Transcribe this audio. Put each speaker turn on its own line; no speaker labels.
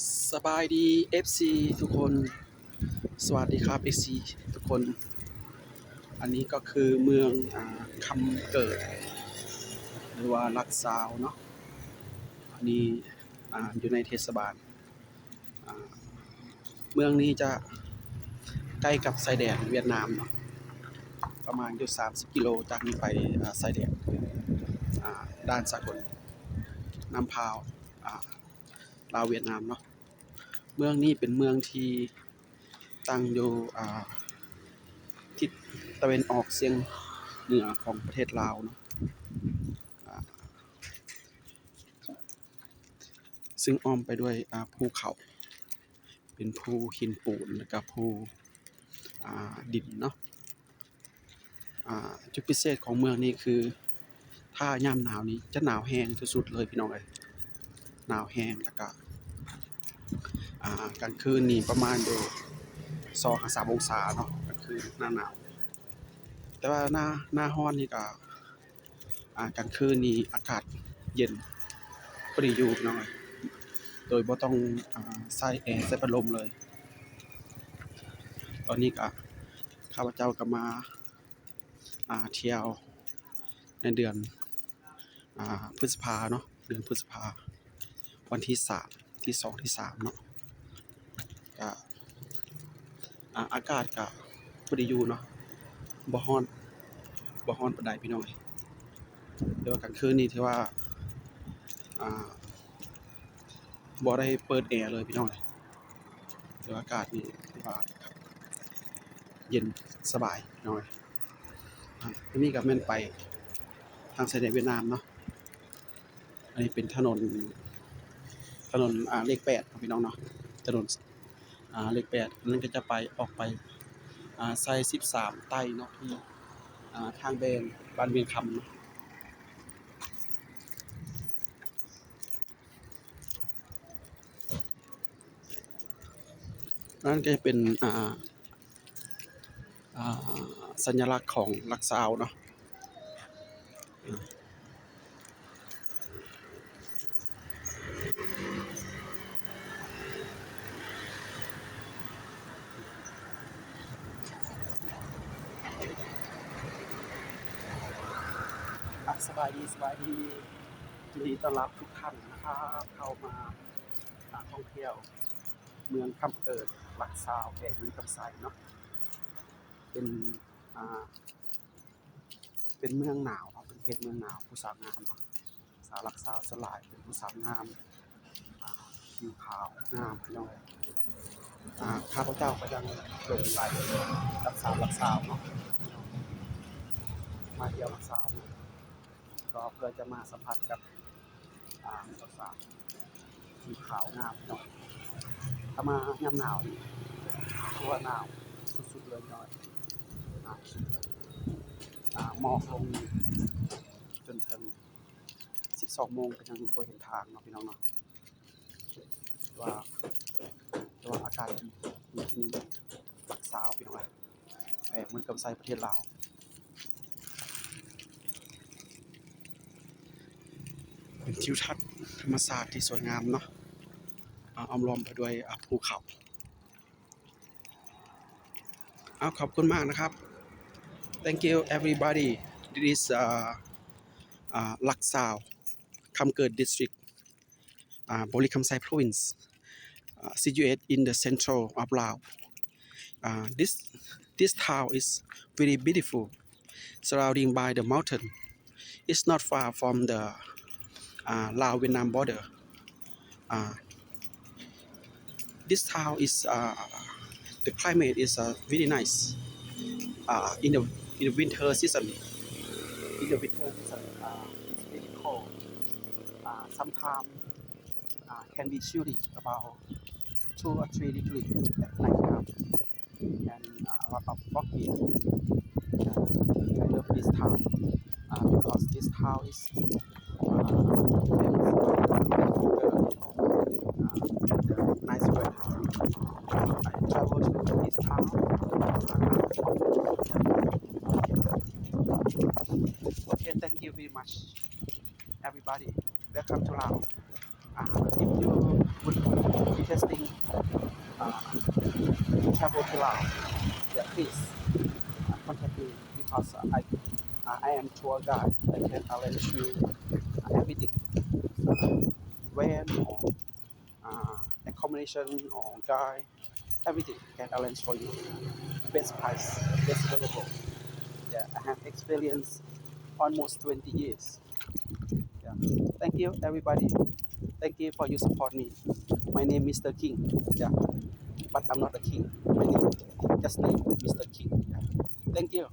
สบายดี FC ทุกคนสวัสดีครับ FC ทุกคนอันนี้ก็คือเมืองคำเกิดหรือว่าลักซาวเนาะอันนี้อยู่ในเทศบาลเมืองนี้จะใกล้กับชายแดนเวียดนามเนาะประมาณอยู่30กิโลจากนี้ไปชายแดนด้านสากลน้ำพาวลาวเวียดนามเนาะเมืองนี้เป็นเมืองที่ตั้งอยู่ทิศตะวันออกเฉียงเหนือของประเทศลาวเนาะซึ่งอ้อมไปด้วยภูเขาเป็นภูหินปูนแล้วก็ภูดินเนาะจุดพิเศษของเมืองนี้คือถ้ายามหนาวนี้จะหนาวแห้งสุดๆเลยพี่น้องเอ้ยหนาวแห้งแล้วก็กลางคืนนี่ประมาณอยู่2-3 องศาเนาะกลางคืนหน้าหนาวแต่ว่าหน้าร้อนนี่ก็กลางคืนนี่อากาศเย็นพอดีอยู่พี่น้องเอ้ยโดยบ่ต้องใส่แอร์ใส่พัดลมเลยตอนนี้ก็ข้าพเจ้าก็มาเที่ยวในเดือนพฤษภาเนาะเดือนพฤษภาวันที่3ที่2ที่3เนาะก็อากาศก็พอดีอยู่เนาะบ่ร้อนปานใดพี่น้องแต่ว่ากลางคืนนี่ถือว่าบ่ได้เปิดแอร์เลยพี่น้องแต่ว่าอากาศนี่ถือว่าเย็นสบายพี่น้องอันนี้ก็แม่นไปทางชายแดนเวียดนามเนาะอันนี้เป็นถนนเลข8พี่น้องเนาะถนนเลข8นั้นก็จะไปออกไปไซ13ใต้เนาะที่ทางแบนบ้านเวียงคำเนาะนั่นก็จะเป็นสัญลักษณ์ของลักซาวเนาะสบายดียินดีต้อนรับทุกท่านนะครับเข้ามาท่องเที่ยวเมืองคำเกิดลักซาวแห่งนี้กับไซเนาะเป็นเมืองหนาวเนาะเป็นเขตเมืองหนาวผู้สาวงามเนาะสาวลักซาวสลายเป็นผู้สาวงามผิวขาวงามพี่น้องข้าพเจ้าก็ยังหลงไหลกับสาวลักซาวเนาะมาเที่ยวลักซาวเนาะก็เพื่อจะมาสัมผัสกับสาวๆผิวขาวงามพี่น้องถ้ามายามหนาวนี่คือว่าหนาวสุดๆเลยพี่น้องหมอกลงจนถึง 12 โมงก็ยังบ่เห็นทางเนาะพี่น้องเนาะแต่ว่าอากาศดีที่นี่ลักซาวพี่น้องเหมือนกับไซประเทศลาวเป็นทิวทัศน์ธรรมชาติที่สวยงามเนาะอ้อมล้อมไปด้วยภูเขาขอบคุณมากนะครับ Thank you everybody this is Lak Sao Kamkeut district Bori Kamsai province situated in the central of Laos this town is very beautiful surrounding by the mountain it's not far from the Lao Vietnam border this town is the climate is very nice in the winter season it's very cold sometimes can be chilly about 2 or 3 degrees at night time and a lot of foggy I love this town because this town is nice weather I travel to this town okay thank you very much everybody welcome to Laos if you would interesting uh, travel to Laos, yeah, please contact me because I am tour guide. I can arrange you everything, when or accommodation or guide, everything can arrange for you. Best price, best available. Yeah, I have experience almost 20 years. Yeah. Thank you, everybody. Thank you for you support me. My name is Mr. King. Yeah, but I'm not a king. My name just name Mr. King. Yeah. Thank you.